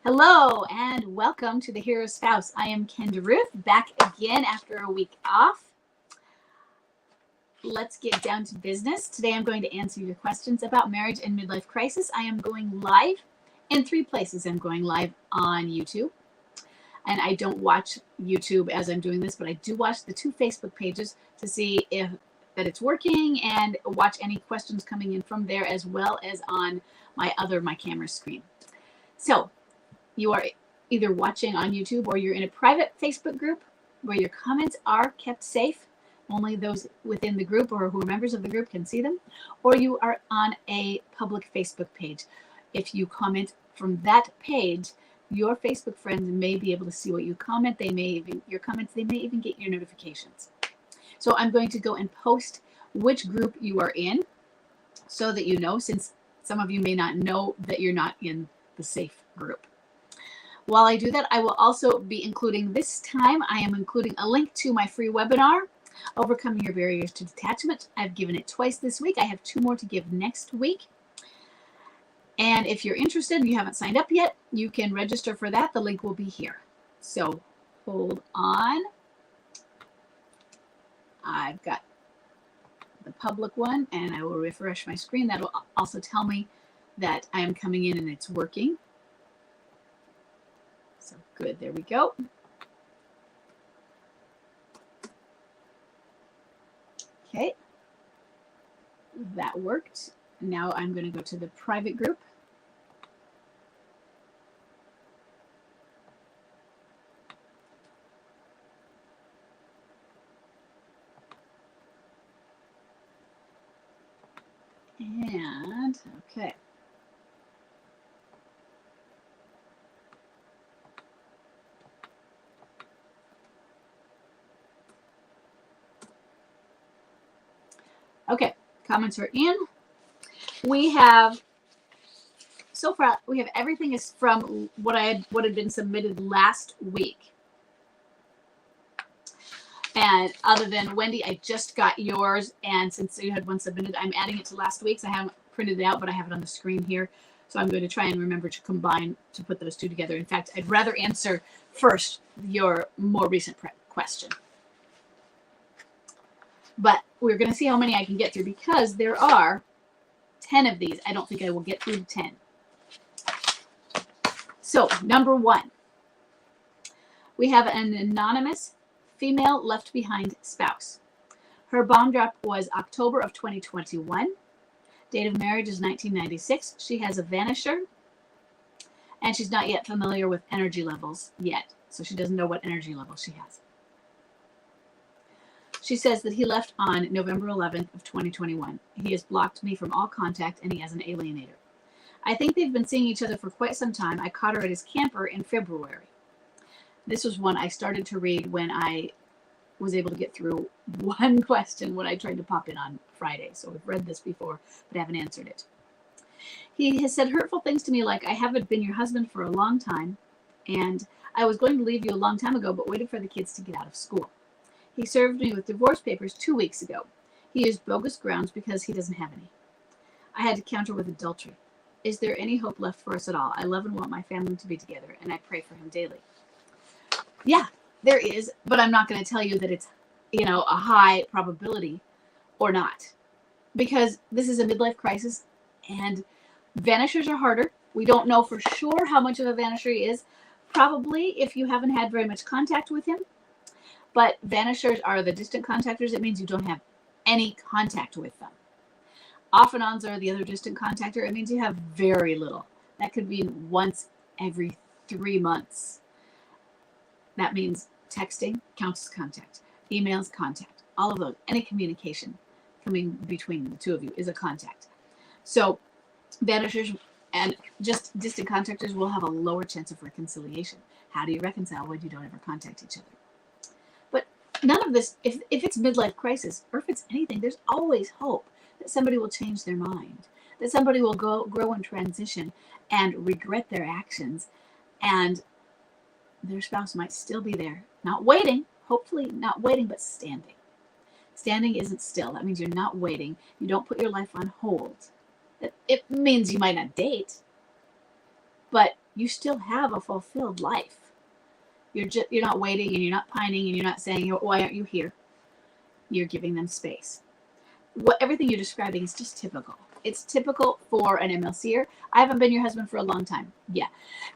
Hello and welcome to the Hero Spouse. I am Kendra Ruth, back again after a week off. Let's get down to business. Today I'm going to answer your questions about marriage and midlife crisis. I am going live in 3 places. I'm going live on YouTube. And I don't watch YouTube as I'm doing this, but I do watch the 2 Facebook pages to see if that it's working and watch any questions coming in from there, as well as on my camera screen. So you are either watching on YouTube or you're in a private Facebook group where your comments are kept safe. Only those within the group or who are members of the group can see them. Or you are on a public Facebook page. If you comment from that page, your Facebook friends may be able to see what you comment. They may even get your notifications. So I'm going to go and post which group you are in so that you know, since some of you may not know that you're not in the safe group. While I do that, I will also be including this time, I am including a link to my free webinar, Overcoming Your Barriers to Detachment. I've given it twice this week. I have 2 more to give next week. And if you're interested and you haven't signed up yet, you can register for that. The link will be here. So hold on. I've got the public one and I will refresh my screen. That will also tell me that I am coming in and it's working. So good, there we go. Okay, that worked. Now I'm going to go to the private group. And, okay. Okay, comments are in. We have, so far, we have everything is from what had been submitted last week. And other than Wendy, I just got yours. And since you had one submitted, I'm adding it to last week's. I haven't printed it out, but I have it on the screen here. So I'm going to try and remember to combine, to put those 2 together. In fact, I'd rather answer first your more recent question. But we're going to see how many I can get through because there are 10 of these. I don't think I will get through 10. So, number 1. We have an anonymous female left behind spouse. Her bomb drop was October of 2021. Date of marriage is 1996. She has a vanisher. And she's not yet familiar with energy levels yet. So she doesn't know what energy level she has. She says that he left on November 11th of 2021. He has blocked me from all contact and he has an alienator. I think they've been seeing each other for quite some time. I caught her at his camper in February. This was one I started to read when I was able to get through one question when I tried to pop in on Friday. So I've read this before, but haven't answered it. He has said hurtful things to me like, I haven't been your husband for a long time, and I was going to leave you a long time ago, but waited for the kids to get out of school. He served me with divorce papers 2 weeks ago. He used bogus grounds because he doesn't have any. I had to counter with adultery. Is there any hope left for us at all? I love and want my family to be together, and I pray for him daily. Yeah, there is, but I'm not going to tell you that it's, a high probability or not. Because this is a midlife crisis, and vanishers are harder. We don't know for sure how much of a vanisher he is. Probably if you haven't had very much contact with him. But vanishers are the distant contactors. It means you don't have any contact with them. Off-and-ons are the other distant contactor. It means you have very little. That could be once every 3 months. That means texting counts as contact. Emails, contact. All of those. Any communication coming between the 2 of you is a contact. So vanishers and just distant contactors will have a lower chance of reconciliation. How do you reconcile when you don't ever contact each other? None of this, if it's midlife crisis or if it's anything, there's always hope that somebody will change their mind, that somebody will grow and transition and regret their actions, and their spouse might still be there, not waiting, hopefully not waiting, but standing. Standing isn't still. That means you're not waiting. You don't put your life on hold. It means you might not date, but you still have a fulfilled life. You're not waiting, and you're not pining, and you're not saying, why aren't you here? You're giving them space. Everything you're describing is just typical. It's typical for an MLCer. I haven't been your husband for a long time. Yeah.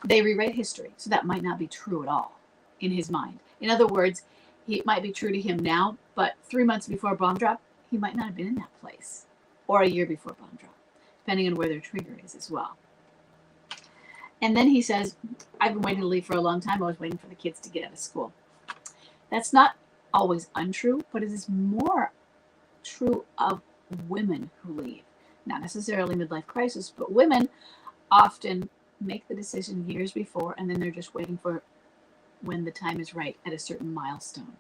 They rewrite history, so that might not be true at all in his mind. In other words, it might be true to him now, but 3 months before bomb drop, he might not have been in that place. Or a year before bomb drop, depending on where their trigger is as well. And then he says, I've been waiting to leave for a long time. I was waiting for the kids to get out of school. That's not always untrue, but it is more true of women who leave. Not necessarily midlife crisis, but women often make the decision years before, and then they're just waiting for when the time is right at a certain milestone,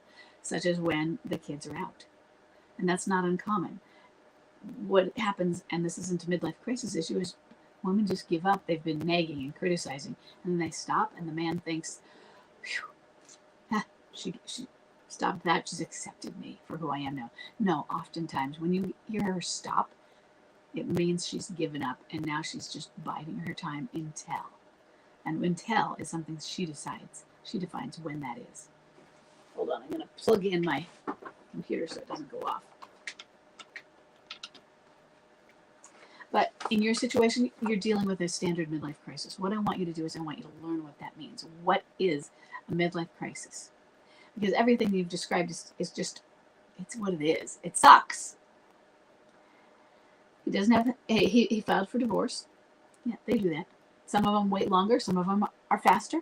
such as when the kids are out. And that's not uncommon. What happens, and this isn't a midlife crisis issue, is women just give up. They've been nagging and criticizing, and then they stop, and the man thinks, she stopped that. She's accepted me for who I am now. No, oftentimes when you hear her stop, it means she's given up, and now she's just biding her time until. And until is something she decides. She defines when that is. Hold on, I'm going to plug in my computer so it doesn't go off. But in your situation, you're dealing with a standard midlife crisis. What I want you to do is I want you to learn what that means. What is a midlife crisis? Because everything you've described is just, it's what it is. It sucks. He doesn't have, he filed for divorce. Yeah, they do that. Some of them wait longer. Some of them are faster.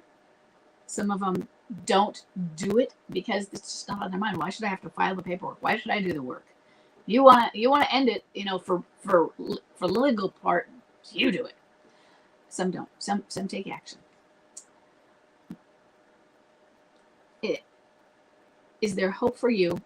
Some of them don't do it because it's just not on their mind. Why should I have to file the paperwork? Why should I do the work? You want to end it, for legal part, you do it. Some don't. Some take action. Is there hope for you?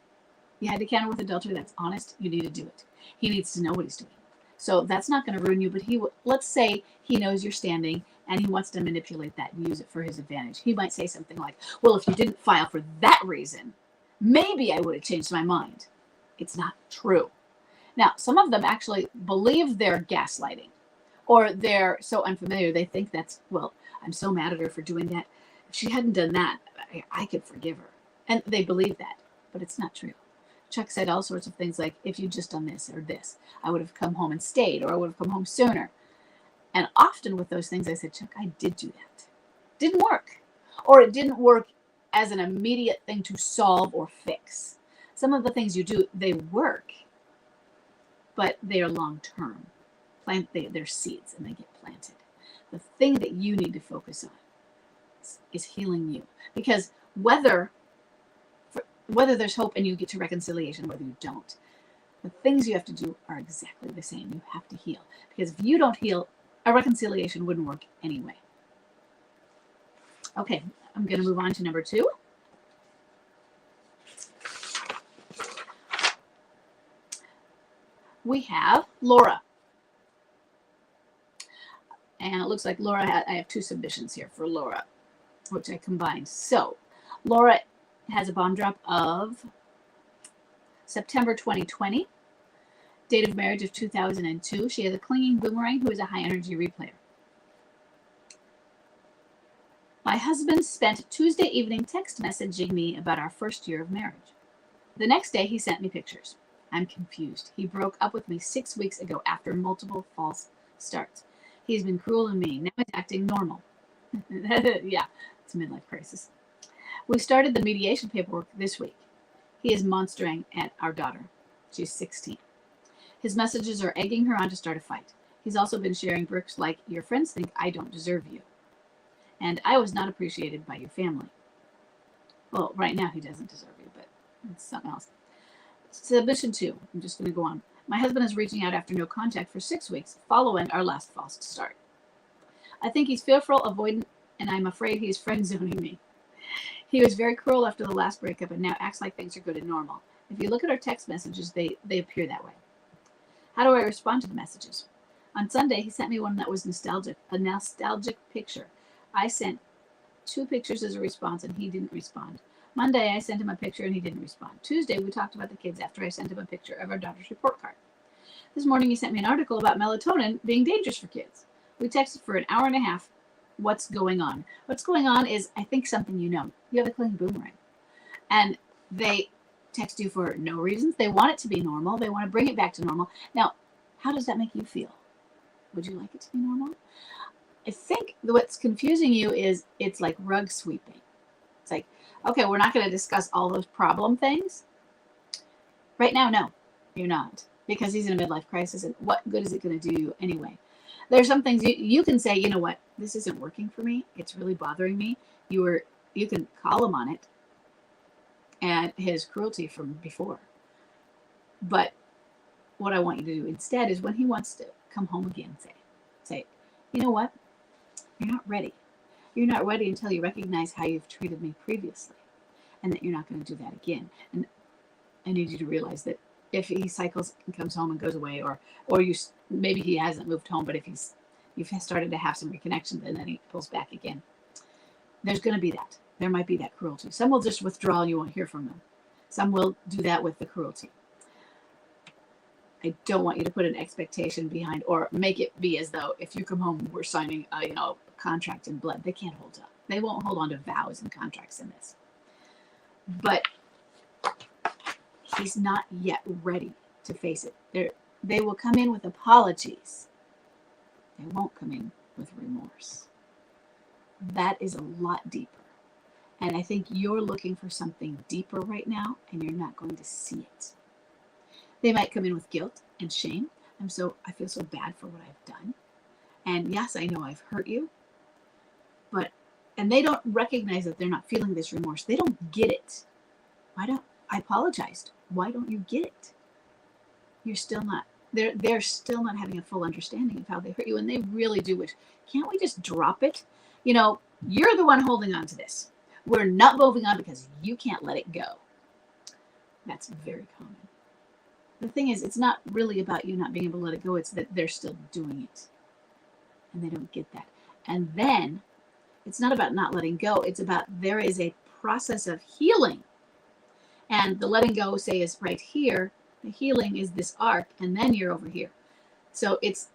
You had to counter with adultery. That's honest. You need to do it. He needs to know what he's doing. So that's not going to ruin you. But let's say he knows you're standing and he wants to manipulate that and use it for his advantage. He might say something like, well, if you didn't file for that reason, maybe I would have changed my mind. It's not true. Now, some of them actually believe they're gaslighting, or they're so unfamiliar. They think that's, well, I'm so mad at her for doing that. If she hadn't done that, I could forgive her. And they believe that, but it's not true. Chuck said all sorts of things like, if you'd just done this or this, I would have come home and stayed, or I would have come home sooner. And often with those things, I said, Chuck, I did do that. Didn't work. Or it didn't work as an immediate thing to solve or fix. Some of the things you do, they work, but they are long-term. They're seeds, and they get planted. The thing that you need to focus on is healing you. Because whether there's hope and you get to reconciliation, whether you don't, the things you have to do are exactly the same. You have to heal. Because if you don't heal, a reconciliation wouldn't work anyway. Okay, I'm going to move on to number 2. We have Laura. And it looks like Laura, I have 2 submissions here for Laura, which I combined. So, Laura has a bomb drop of September 2020. Date of marriage of 2002. She has a clinging boomerang who is a high energy replayer. My husband spent Tuesday evening text messaging me about our first year of marriage. The next day he sent me pictures. I'm confused. He broke up with me 6 weeks ago after multiple false starts. He's been cruel and mean. Now he's acting normal. Yeah, it's a midlife crisis. We started the mediation paperwork this week. He is monstering at our daughter. She's 16. His messages are egging her on to start a fight. He's also been sharing bricks like, your friends think I don't deserve you. And I was not appreciated by your family. Well, right now he doesn't deserve you, but it's something else. Submission 2. I'm just going to go on. My husband is reaching out after no contact for 6 weeks following our last false start. I think he's fearful, avoidant, and I'm afraid he's friend zoning me. He was very cruel after the last breakup and now acts like things are good and normal. If you look at our text messages, they appear that way. How do I respond to the messages? On Sunday, he sent me one that was nostalgic, a nostalgic picture. I sent 2 pictures as a response and he didn't respond. Monday, I sent him a picture and he didn't respond. Tuesday, we talked about the kids after I sent him a picture of our daughter's report card. This morning, he sent me an article about melatonin being dangerous for kids. We texted for an hour and a half what's going on. What's going on is, I think, something you know. You have a clingy boomerang. And they text you for no reasons. They want it to be normal. They want to bring it back to normal. Now, how does that make you feel? Would you like it to be normal? I think what's confusing you is it's like rug sweeping. It's like, okay, we're not going to discuss all those problem things. Right now, no, you're not. Because he's in a midlife crisis, and what good is it going to do you anyway? There's some things you can say, you know what, this isn't working for me. It's really bothering me. You can call him on it and his cruelty from before. But what I want you to do instead is when he wants to come home again, say, you know what, you're not ready. You're not ready until you recognize how you've treated me previously and that you're not going to do that again. And I need you to realize that if he cycles and comes home and goes away, or maybe he hasn't moved home, but if you've started to have some reconnection and then he pulls back again, there's going to be that. There might be that cruelty. Some will just withdraw and you won't hear from them. Some will do that with the cruelty. I don't want you to put an expectation behind or make it be as though if you come home, we're signing a contract in blood. They can't hold up. They won't hold on to vows and contracts in this. But he's not yet ready to face it. They will come in with apologies. They won't come in with remorse. That is a lot deeper. And I think you're looking for something deeper right now, and you're not going to see it. They might come in with guilt and shame. I feel so bad for what I've done. And yes, I know I've hurt you. And they don't recognize that they're not feeling this remorse. They don't get it. I apologized. Why don't you get it? You're still not, they're still not having a full understanding of how they hurt you. And they really do wish, can't we just drop it? You're the one holding on to this. We're not moving on because you can't let it go. That's very common. The thing is, it's not really about you not being able to let it go. It's that they're still doing it. And they don't get that. And then it's not about not letting go. It's about there is a process of healing. And the letting go, say, is right here. The healing is this arc, and then you're over here. So it's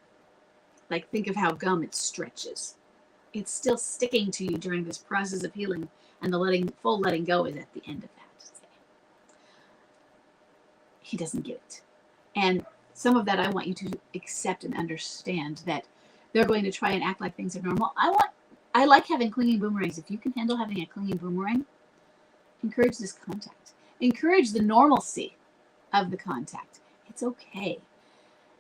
like, think of how gum, it stretches. It's still sticking to you during this process of healing, and the full letting go is at the end of that. He doesn't get it. And some of that I want you to accept and understand, that they're going to try and act like things are normal. I like having clinging boomerangs. If you can handle having a clinging boomerang, encourage this contact. Encourage the normalcy of the contact. It's okay.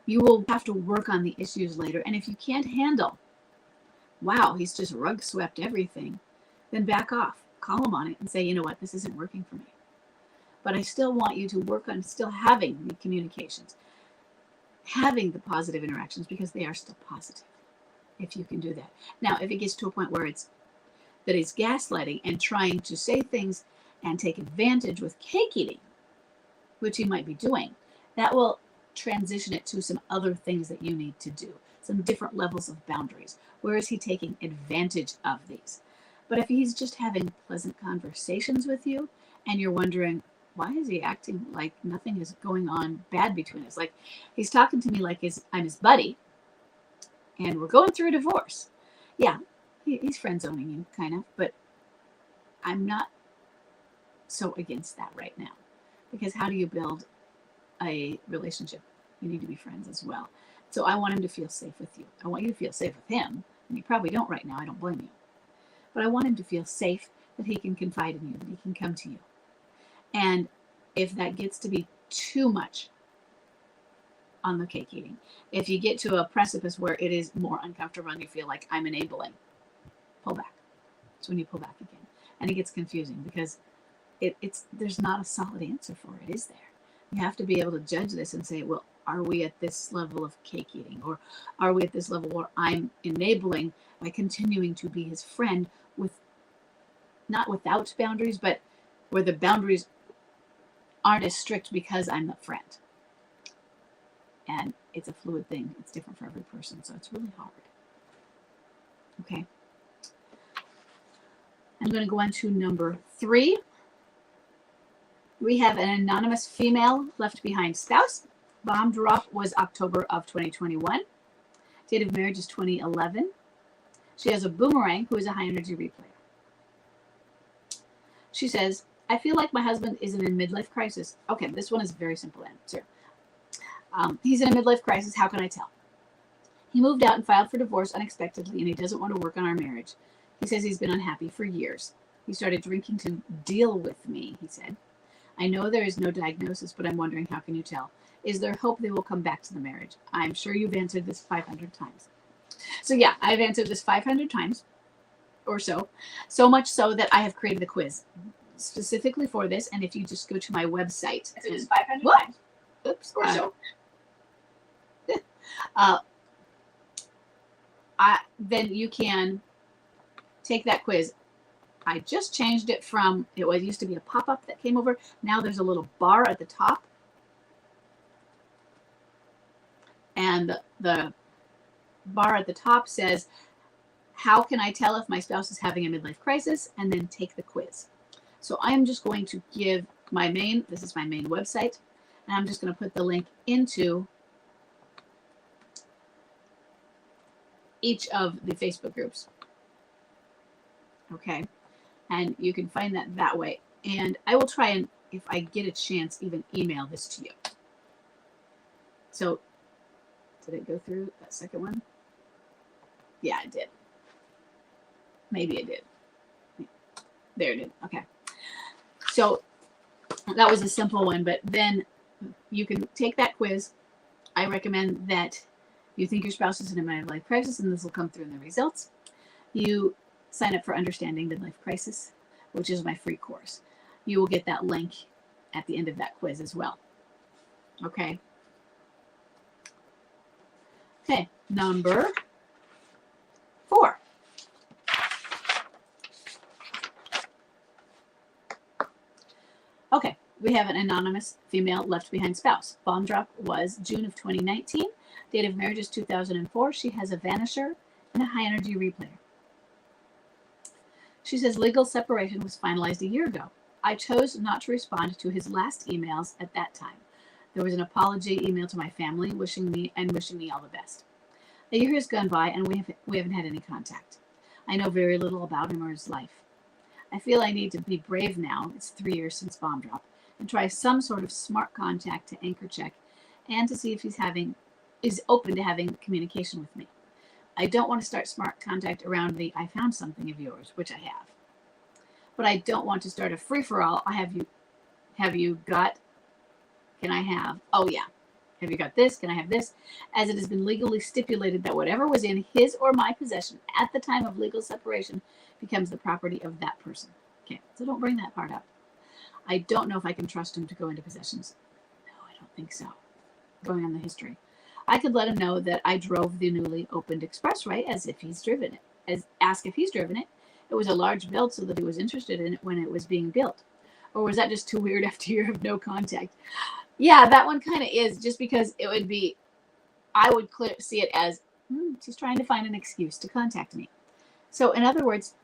You will have to work on the issues later. And if you can't handle, wow, he's just rug swept everything, then back off. Call him on it and say, you know what, this isn't working for me. But I still want you to work on still having the communications, having the positive interactions, because they are still positive, if you can do that. Now, if it gets to a point where it's gaslighting and trying to say things and take advantage with cake eating, which he might be doing, that will transition it to some other things that you need to do, some different levels of boundaries. Where is he taking advantage of these? But if he's just having pleasant conversations with you and you're wondering, why is he acting like nothing is going on bad between us? Like, he's talking to me like I'm his buddy and we're going through a divorce. Yeah, he's friend zoning you, kind of, but I'm not so against that right now. Because how do you build a relationship? You need to be friends as well. So I want him to feel safe with you. I want you to feel safe with him. And you probably don't right now. I don't blame you. But I want him to feel safe, that he can confide in you, that he can come to you. And if that gets to be too much on the cake eating, if you get to a precipice where it is more uncomfortable and you feel like I'm enabling, pull back. It's when you pull back again. And it gets confusing because there's not a solid answer for it, is there? You have to be able to judge this and say, well, are we at this level of cake eating? Or are we at this level where I'm enabling by continuing to be his friend, not without boundaries, but where the boundaries aren't as strict because I'm the friend. And it's a fluid thing. It's different for every person. So it's really hard. Okay. I'm going to go on to number 3. We have an anonymous female left behind spouse. Bomb drop was October of 2021. Date of marriage is 2011. She has a boomerang who is a high energy replayer. She says, I feel like my husband is in a midlife crisis. Okay, this one is a very simple answer. He's in a midlife crisis. How can I tell? He moved out and filed for divorce unexpectedly, and he doesn't want to work on our marriage. He says he's been unhappy for years. He started drinking to deal with me, he said. I know there is no diagnosis, but I'm wondering, how can you tell? Is there hope they will come back to the marriage? I'm sure you've answered this 500 times. So yeah, I've answered this 500 times or so. So much so that I have created a quiz specifically for this. And if you just go to my website. I said this 500 times. Oops. Or so. Then you can take that quiz. I just changed it from, it used to be a pop-up that came over. Now there's a little bar at the top. And the bar at the top says, how can I tell if my spouse is having a midlife crisis? And then take the quiz. So I am just going to give this is my main website. And I'm just going to put the link into each of the Facebook groups. Okay. And you can find that way. And I will try and, if I get a chance, even email this to you. So, did it go through that second one? Yeah, it did. Maybe it did. There it did. Okay. So, that was a simple one, but then you can take that quiz. I recommend that you think your spouse is in a midlife crisis, and this will come through in the results. You sign up for Understanding Midlife Crisis, which is my free course. You will get that link at the end of that quiz as well. Okay. Okay, number 4. Okay, we have an anonymous female left behind spouse. Bomb drop was June of 2019. Date of marriage is 2004. She has a vanisher and a high energy replayer. She says legal separation was finalized a year ago. I chose not to respond to his last emails at that time. There was an apology email to my family wishing me all the best. A year has gone by and we haven't had any contact. I know very little about him or his life. I feel I need to be brave now. It's 3 years since bomb drop, and try some sort of smart contact to anchor check and to see if is open to having communication with me. I don't want to start smart contact around the I found something of yours, which I have. But I don't want to start a free-for-all. Have you got, can I have, oh yeah. Have you got this? Can I have this? As it has been legally stipulated that whatever was in his or my possession at the time of legal separation becomes the property of that person. Okay, so don't bring that part up. I don't know if I can trust him to go into possessions. No, I don't think so. Going on the history. I could let him know that I drove the newly opened expressway as if he's driven it. Ask if he's driven it. It was a large build so that he was interested in it when it was being built. Or was that just too weird after a year of no contact? Yeah, that one kind of is, just because it would be, I would see it as, she's trying to find an excuse to contact me. So in other words,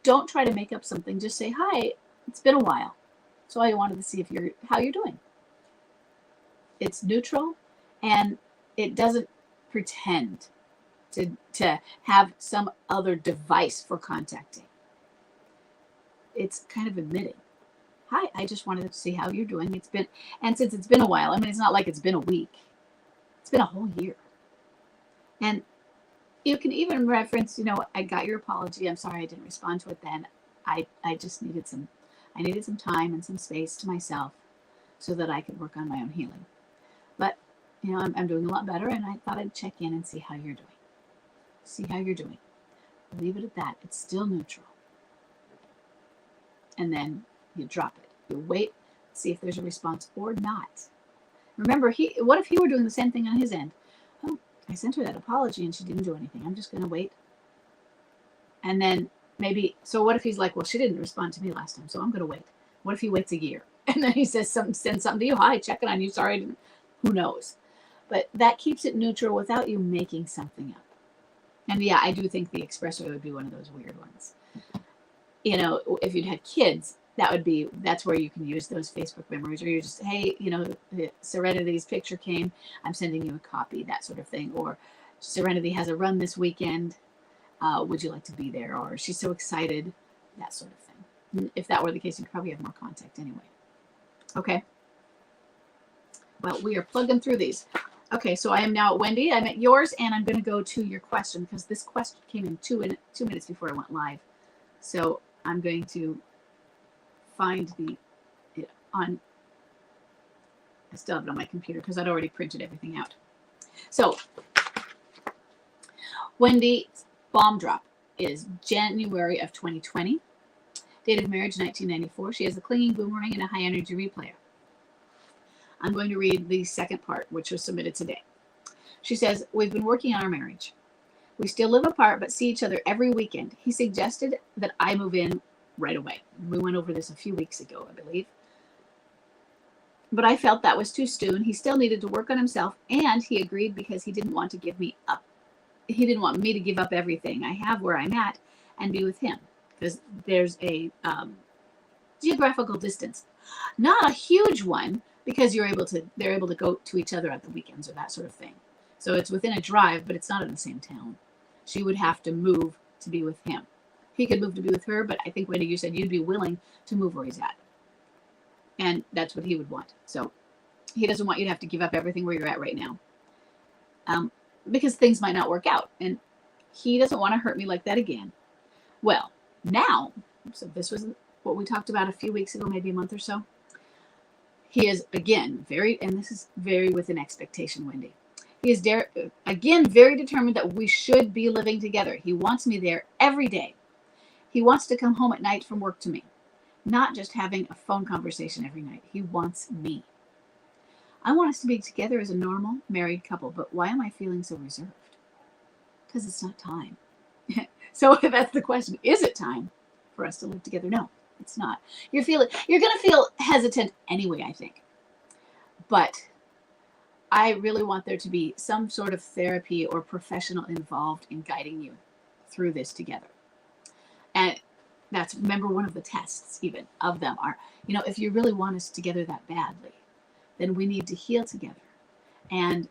don't try to make up something. Just say, hi, it's been a while. So I wanted to see how you're doing. It's neutral, and it doesn't pretend to have some other device for contacting. It's kind of admitting, hi, I just wanted to see how you're doing. And since it's been a while, I mean, it's not like it's been a week. It's been a whole year. And you can even reference, I got your apology. I'm sorry I didn't respond to it then. I just needed some time and some space to myself so that I could work on my own healing. But, I'm doing a lot better, and I thought I'd check in and see how you're doing. See how you're doing. Leave it at that. It's still neutral. And then you drop it. You wait, see if there's a response or not. Remember, what if he were doing the same thing on his end? Oh, I sent her that apology and she didn't do anything. I'm just going to wait. And then maybe, so what if he's like, well, she didn't respond to me last time, so I'm going to wait. What if he waits a year? And then he sends something to you. Hi, checking on you. Sorry. Who knows? But that keeps it neutral without you making something up. And yeah, I do think the expressway would be one of those weird ones. If you'd had kids, that's where you can use those Facebook memories, or you just, hey, Serenity's picture came, I'm sending you a copy, that sort of thing. Or Serenity has a run this weekend. Would you like to be there? Or she's so excited, that sort of thing. If that were the case, you'd probably have more contact anyway. Okay. Well, we are plugging through these. Okay, so I am now at Wendy. I'm at yours, and I'm going to go to your question because this question came in 2 minutes before I went live. So I'm going to find I still have it on my computer because I'd already printed everything out. So Wendy's bomb drop is January of 2020. Date of marriage 1994. She has a clinging boomerang and a high energy replayer. I'm going to read the second part, which was submitted today. She says, we've been working on our marriage. We still live apart, but see each other every weekend. He suggested that I move in right away. We went over this a few weeks ago, I believe. But I felt that was too soon. He still needed to work on himself, and he agreed because he didn't want to give me up. He didn't want me to give up everything I have where I'm at and be with him, because there's a geographical distance. Not a huge one, because they're able to go to each other at the weekends or that sort of thing. So it's within a drive, but it's not in the same town. She would have to move to be with him. He could move to be with her, but I think, Wendy, you said you'd be willing to move where he's at. And that's what he would want. So he doesn't want you to have to give up everything where you're at right now. Because things might not work out. And he doesn't want to hurt me like that again. Well, now, so this was what we talked about a few weeks ago, maybe a month or so. He is, again, and this is very within expectation, Wendy. He is, again, very determined that we should be living together. He wants me there every day. He wants to come home at night from work to me, not just having a phone conversation every night. He wants me. I want us to be together as a normal married couple, but why am I feeling so reserved? Because it's not time. So that's the question. Is it time for us to live together? No, it's not. You're going to feel hesitant anyway, I think. But I really want there to be some sort of therapy or professional involved in guiding you through this together. And that's, remember, one of the tests even of them are, if you really want us together that badly, then we need to heal together. And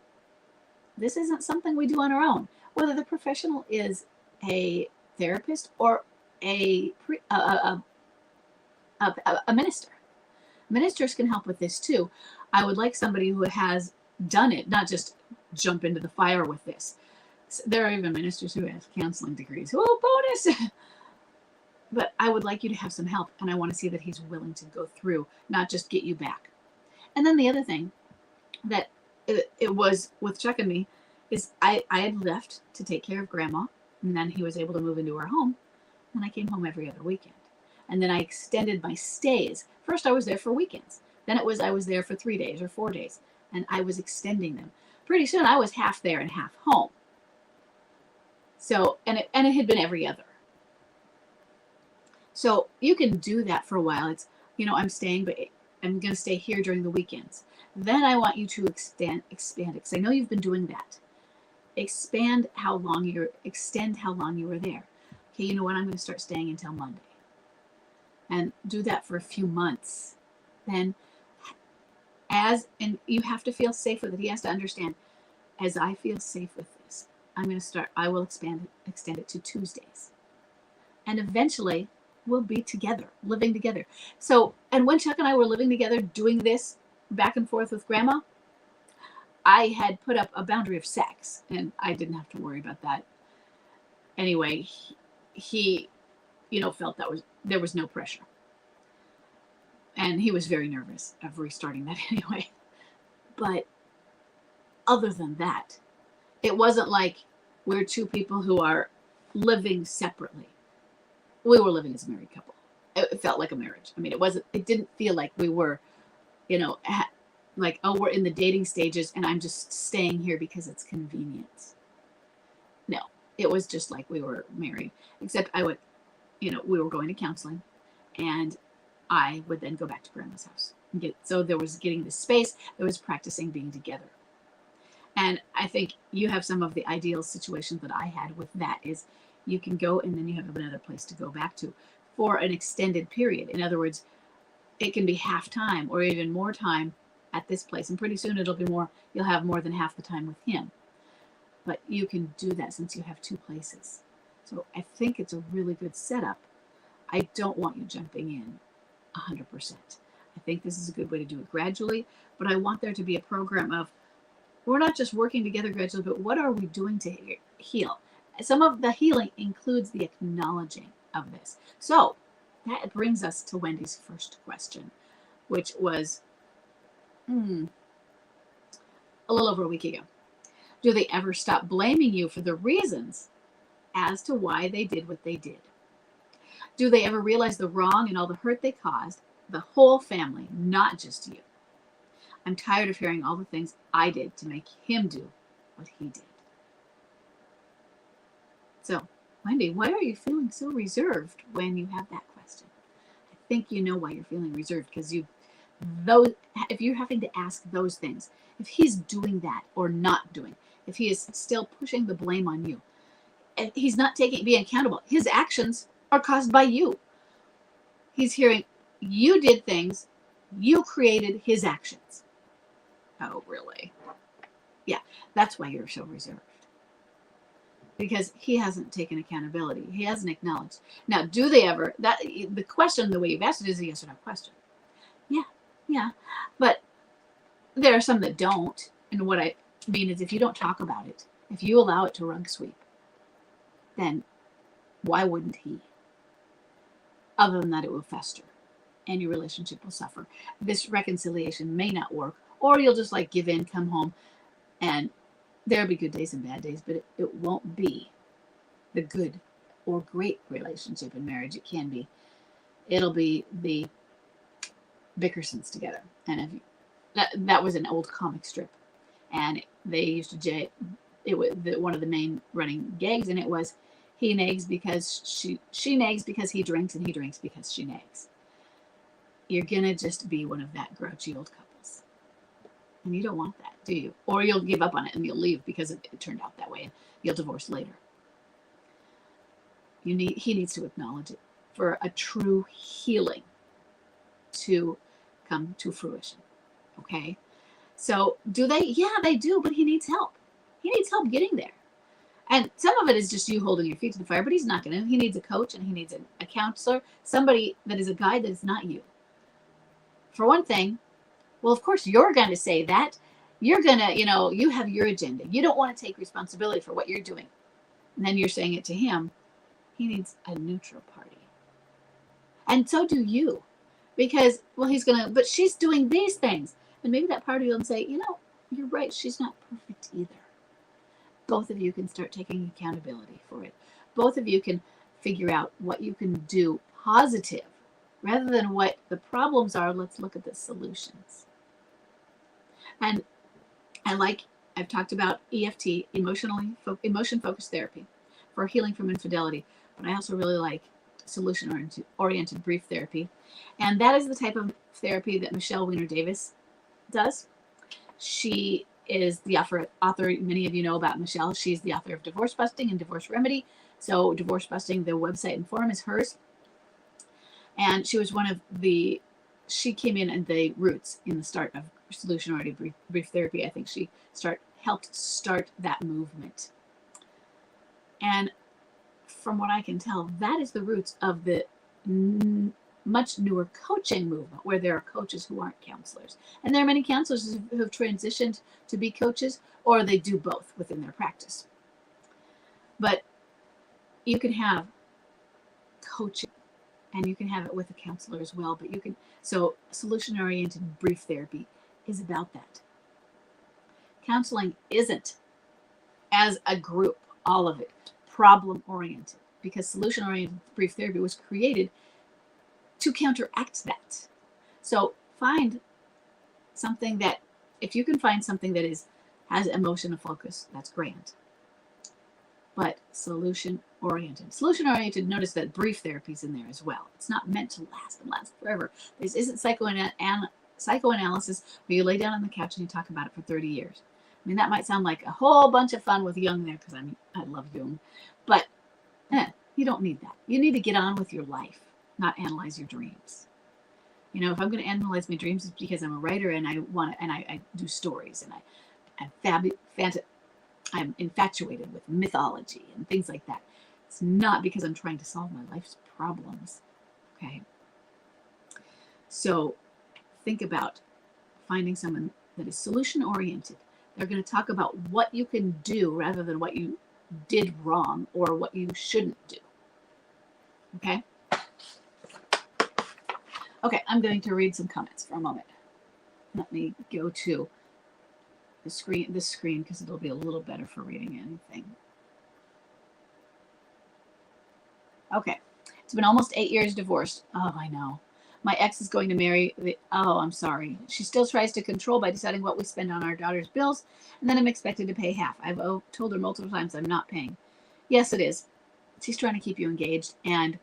this isn't something we do on our own. Whether the professional is a therapist or a minister. Ministers can help with this too. I would like somebody who has done it, not just jump into the fire with this. There are even ministers who have counseling degrees. Oh, bonus! But I would like you to have some help, and I want to see that he's willing to go through, not just get you back. And then the other thing that it was with Chuck and me is I had left to take care of Grandma, and then he was able to move into our home, and I came home every other weekend. And then I extended my stays. First, I was there for weekends. Then I was there for 3 days or 4 days, and I was extending them. Pretty soon, I was half there and half home. So, and it had been every other. So you can do that for a while. It's, I'm staying, but I'm going to stay here during the weekends. Then I want you to expand it, because I know you've been doing that. Extend how long you were there. Okay, you know what? I'm going to start staying until Monday. And do that for a few months. Then and you have to feel safe with it. He has to understand, as I feel safe with this, I will extend it to Tuesdays. And eventually we'll be together, living together. So, and when Chuck and I were living together, doing this back and forth with Grandma, I had put up a boundary of sex, and I didn't have to worry about that. Anyway, he felt there was no pressure. And he was very nervous of restarting that anyway. But other than that, it wasn't like we're two people who are living separately. We were living as a married couple. It felt like a marriage. I mean, it didn't feel like we were, like, oh, we're in the dating stages and I'm just staying here because it's convenient. No, it was just like we were married, except we were going to counseling, and I would then go back to Grandma's house. So there was getting the space, there was practicing being together. And I think you have some of the ideal situations that I had with that is you can go and then you have another place to go back to for an extended period. In other words, it can be half time or even more time at this place. And pretty soon you'll have more than half the time with him. But you can do that since you have two places. So I think it's a really good setup. I don't want you jumping in 100%. I think this is a good way to do it gradually, but I want there to be a program of, we're not just working together gradually, but what are we doing to heal? Some of the healing includes the acknowledging of this. So that brings us to Wendy's first question, which was a little over a week ago. Do they ever stop blaming you for the reasons as to why they did what they did? Do they ever realize the wrong and all the hurt they caused the whole family, not just you? I'm tired of hearing all the things I did to make him do what he did. So, Wendy, why are you feeling so reserved when you have that question? I think you know why you're feeling reserved, because if you're having to ask those things, if he's doing that or not doing, if he is still pushing the blame on you, and he's not being accountable, his actions are caused by you. He's hearing you did things, you created his actions. Oh, really? Yeah, that's why you're so reserved. Because he hasn't taken accountability. He hasn't acknowledged. Now, do they ever? The question, the way you've asked it, is a yes or no question. Yeah. But there are some that don't. And what I mean is, if you don't talk about it, if you allow it to rug sweep, then why wouldn't he? Other than that, it will fester and your relationship will suffer. This reconciliation may not work, or you'll just like give in, come home, and there'll be good days and bad days, but it won't be the good or great relationship in marriage. It can be. It'll be the Bickersons together. And that was an old comic strip, and they used to one of the main running gags, and it was, he nags because she nags because he drinks, and he drinks because she nags. You're gonna just be one of that grouchy old couples, and you don't want that, do you? Or you'll give up on it and you'll leave because it turned out that way, and you'll divorce later. He needs to acknowledge it for a true healing to come to fruition. Okay, so do they? Yeah, they do, but he needs help. He needs help getting there. And some of it is just you holding your feet to the fire, but he's not going to. He needs a coach, and he needs a counselor, somebody that is a guide that is not you. For one thing, well, of course, you're going to say that. You're going to, you have your agenda. You don't want to take responsibility for what you're doing. And then you're saying it to him. He needs a neutral party. And so do you. Because, well, but she's doing these things. And maybe that party will say, you're right. She's not perfect either. Both of you can start taking accountability for it. Both of you can figure out what you can do positive. Rather than what the problems are, let's look at the solutions. And I've talked about EFT, emotion-focused therapy, for healing from infidelity. But I also really like solution-oriented brief therapy. And that is the type of therapy that Michelle Weiner Davis does. She is the author, many of you know about Michelle. She's the author of Divorce Busting and Divorce Remedy. So Divorce Busting, the website and forum, is hers. And she was she came in at the roots in the start of solution-oriented brief therapy. I think she helped start that movement. And from what I can tell, that is the roots of the much newer coaching movement, where there are coaches who aren't counselors. And there are many counselors who have transitioned to be coaches, or they do both within their practice. But you can have coaching, and you can have it with a counselor as well. But so solution-oriented brief therapy is about that. Counseling isn't, as a group, all of it, problem-oriented, because solution-oriented brief therapy was created to counteract that. So find something that, if you can find something that has emotional focus, that's grand. But solution-oriented, notice that brief therapy is in there as well. It's not meant to last forever. This isn't psychoanalysis where you lay down on the couch and you talk about it for 30 years. I mean, that might sound like a whole bunch of fun with Jung there, because I love Jung. But you don't need that. You need to get on with your life, not analyze your dreams. If I'm going to analyze my dreams, it's because I'm a writer and I do stories, and I'm infatuated with mythology and things like that. It's not because I'm trying to solve my life's problems. Okay. So think about finding someone that is solution oriented. They're going to talk about what you can do rather than what you did wrong or what you shouldn't do. Okay. Okay, I'm going to read some comments for a moment. Let me go to this screen, because it'll be a little better for reading anything. Okay. It's been almost 8 years divorced. Oh, I know. My ex is going to marry oh, I'm sorry. She still tries to control by deciding what we spend on our daughter's bills, and then I'm expected to pay half. I've told her multiple times I'm not paying. Yes, it is. She's trying to keep you engaged, and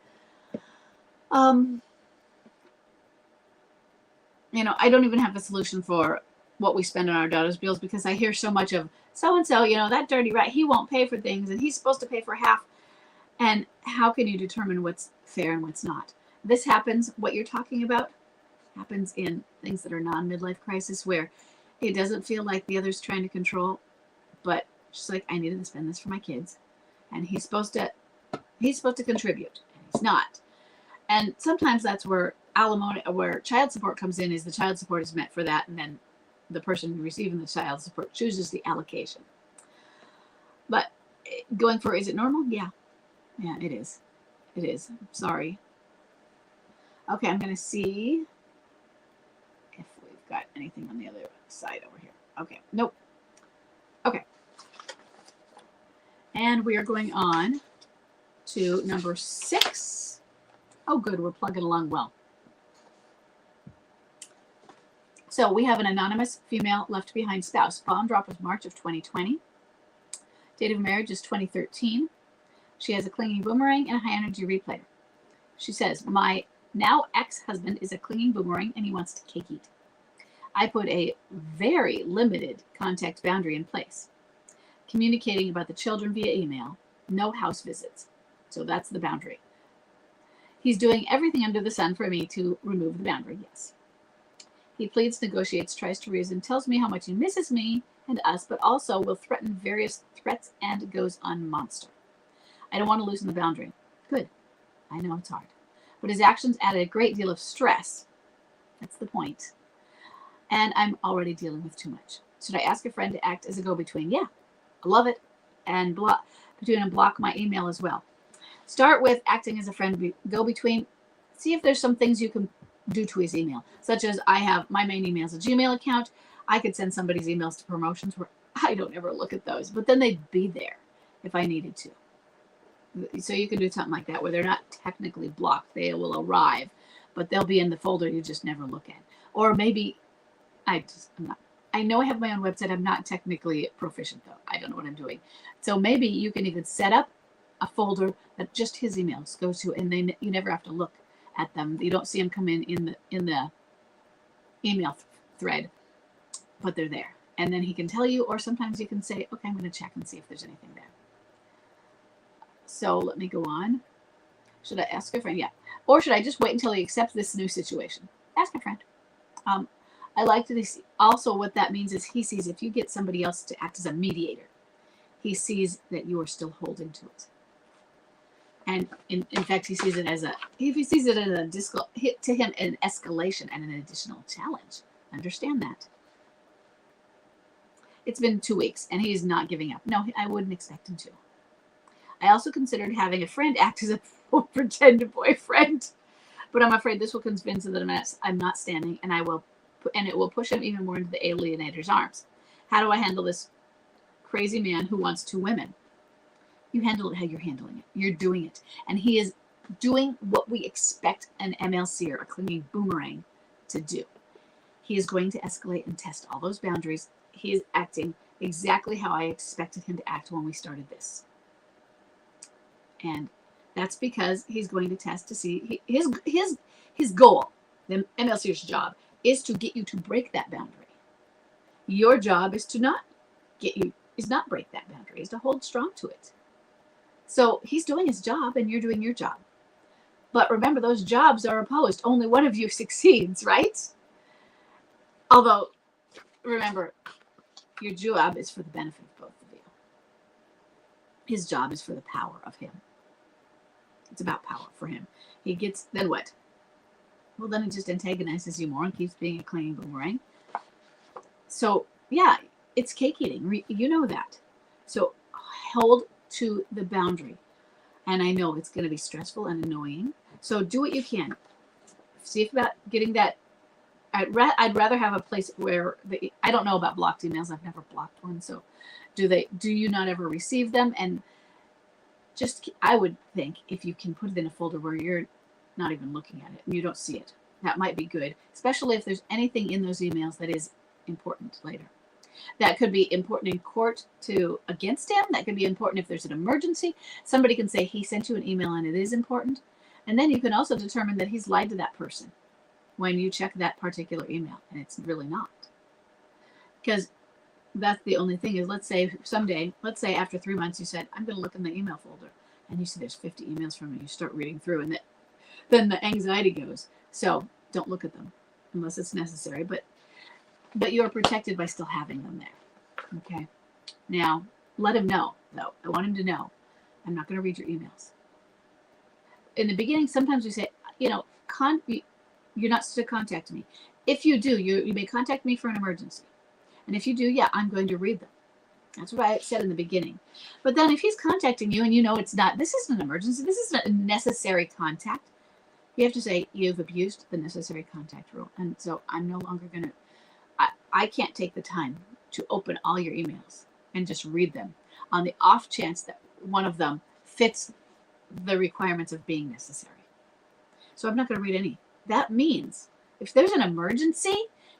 you know, I don't even have a solution for what we spend on our daughter's bills, because I hear so much of so-and-so, you know, that dirty rat, he won't pay for things and he's supposed to pay for half. And how can you determine what's fair and what's not? This happens, what you're talking about, happens in things that are non-midlife crisis, where it doesn't feel like the other's trying to control, but she's like, I needed to spend this for my kids. And he's supposed to contribute, and he's not. And sometimes that's where alimony, where child support comes in, is the child support is meant for that, and then the person receiving the child support chooses the allocation. But going for, is it normal? Yeah, it is. It is. I'm sorry. Okay, I'm going to see if we've got anything on the other side over here. Okay, nope. Okay. And we are going on to number 6. Oh, good. We're plugging along well. So we have an anonymous female left behind spouse. Bomb drop was March of 2020. Date of marriage is 2013. She has a clinging boomerang and a high energy replayer. She says, my now ex-husband is a clinging boomerang and he wants to cake eat. I put a very limited contact boundary in place. Communicating about the children via email. No house visits. So that's the boundary. He's doing everything under the sun for me to remove the boundary, yes. He pleads, negotiates, tries to reason, tells me how much he misses me and us, but also will threaten various threats and goes on monster. I don't want to loosen the boundary. Good. I know it's hard. But his actions add a great deal of stress. That's the point. And I'm already dealing with too much. Should I ask a friend to act as a go-between? Yeah, I love it. And block my email as well. Start with acting as a friend, go-between. See if there's some things you can do to his email, such as I have my main email is a Gmail account. I could send somebody's emails to promotions where I don't ever look at those, but then they'd be there if I needed to. So you can do something like that where they're not technically blocked. They will arrive, but they'll be in the folder you just never look at. Or maybe I know I have my own website. I'm not technically proficient though. I don't know what I'm doing. So maybe you can even set up a folder that just his emails go to, and then you never have to look at them. You don't see them come in the email thread, but they're there. And then he can tell you, or sometimes you can say, okay, I'm going to check and see if there's anything there. So let me go on. Should I ask a friend? Yeah. Or should I just wait until he accepts this new situation? Ask a friend. I like to see. Also, what that means is he sees if you get somebody else to act as a mediator, he sees that you are still holding to it. And in fact, he sees it as to him an escalation and an additional challenge. Understand that. It's been 2 weeks and he's not giving up. No, I wouldn't expect him to. I also considered having a friend act as a pretend boyfriend, but I'm afraid this will convince him that I'm not standing, and it will push him even more into the alienator's arms. How do I handle this crazy man who wants 2 women? You handle it how you're handling it. You're doing it. And he is doing what we expect an MLC, or a clinging boomerang, to do. He is going to escalate and test all those boundaries. He is acting exactly how I expected him to act when we started this. And that's because he's going to test to see his goal, the MLC's job, is to get you to break that boundary. Your job is to not break that boundary, is to hold strong to it. So he's doing his job and you're doing your job. But remember, those jobs are opposed. Only one of you succeeds, right? Although, remember, your job is for the benefit of both of you. His job is for the power of him. It's about power for him. He gets, then what? Well, then it just antagonizes you more and keeps being a clanging boomerang. So, yeah, it's cake eating. You know that. So, hold to the boundary. And I know it's going to be stressful and annoying. So, do what you can. See if about getting that. I'd rather have a place where I don't know about blocked emails. I've never blocked one. So, do you not ever receive them? And just, I would think if you can put it in a folder where you're not even looking at it and you don't see it, that might be good, especially if there's anything in those emails that is important later. That could be important in court against him. That could be important if there's an emergency. Somebody can say he sent you an email and it is important. And then you can also determine that he's lied to that person when you check that particular email and it's really not. Because that's the only thing is, let's say after 3 months you said, I'm going to look in the email folder, and you see there's 50 emails from me. You start reading through and then the anxiety goes. So don't look at them unless it's necessary, but you're protected by still having them there. Okay. Now let him know though. I want him to know I'm not going to read your emails. In the beginning, sometimes we say, you're not to contact me. If you do, you may contact me for an emergency. And if you do, yeah, I'm going to read them. That's what I said in the beginning. But then if he's contacting you and you know this isn't an emergency, this isn't a necessary contact, you have to say, you've abused the necessary contact rule. And so I'm no longer going to, I can't take the time to open all your emails and just read them on the off chance that one of them fits the requirements of being necessary. So I'm not going to read any. That means if there's an emergency,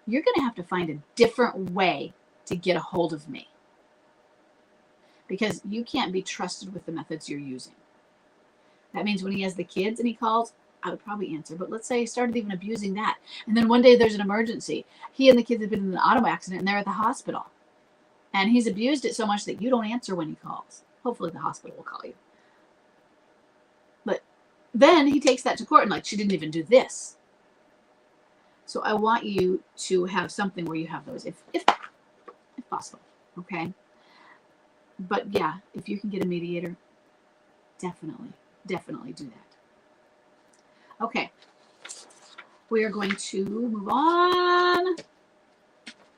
you're going to have to find a different way to get a hold of me, because you can't be trusted with the methods you're using. That means when he has the kids and he calls, I would probably answer. But let's say he started even abusing that. And then one day there's an emergency. He and the kids have been in an auto accident and they're at the hospital. And he's abused it so much that you don't answer when he calls. Hopefully the hospital will call you. But then he takes that to court and she didn't even do this. So I want you to have something where you have those, if possible, okay? But yeah, if you can get a mediator, definitely do that. Okay, we are going to move on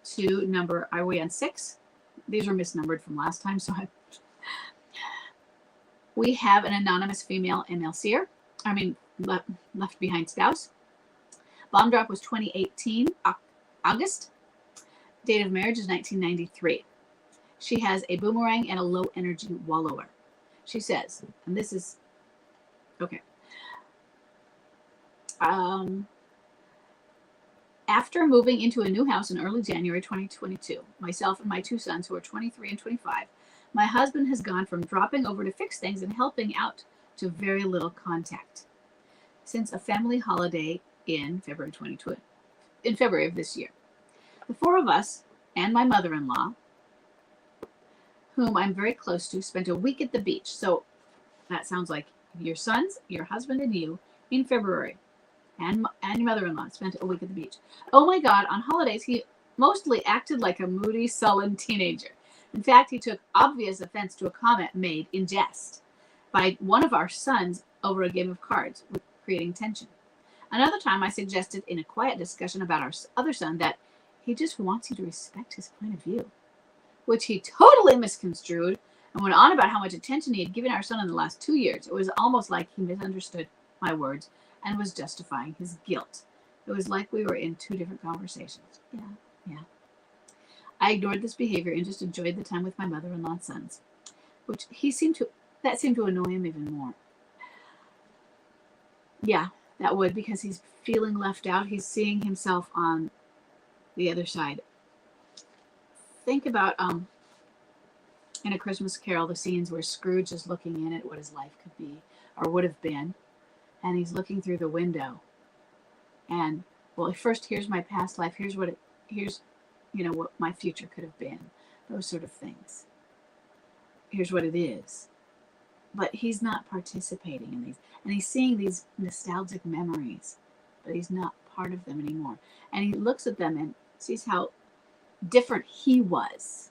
to are we on 6? These were misnumbered from last time, so we have an anonymous female left behind spouse. Bomb drop was 2018, August. Date of marriage is 1993. She has a boomerang and a low energy wallower. She says, and this is, okay. After moving into a new house in early January 2022, myself and my 2 sons, who are 23 and 25, my husband has gone from dropping over to fix things and helping out to very little contact since a family holiday in February of this year. The 4 of us and my mother-in-law, whom I'm very close to, spent a week at the beach. So that sounds like your sons, your husband, and you in February. And your mother-in-law spent a week at the beach. Oh my God, on holidays, he mostly acted like a moody, sullen teenager. In fact, he took obvious offense to a comment made in jest by one of our sons over a game of cards, creating tension. Another time, I suggested in a quiet discussion about our other son that he just wants you to respect his point of view, which he totally misconstrued and went on about how much attention he had given our son in the last 2 years. It was almost like he misunderstood my words and was justifying his guilt. It was like we were in 2 different conversations. Yeah. I ignored this behavior and just enjoyed the time with my mother-in-law and sons, which seemed to annoy him even more. Yeah, that would, because he's feeling left out. He's seeing himself on the other side. Think about in A Christmas Carol, the scenes where Scrooge is looking in at what his life could be or would have been, and he's looking through the window. And well, first, here's my past life. Here's what my future could have been. Those sort of things. Here's what it is. But he's not participating in these. And he's seeing these nostalgic memories, but he's not part of them anymore. And he looks at them and sees how different he was.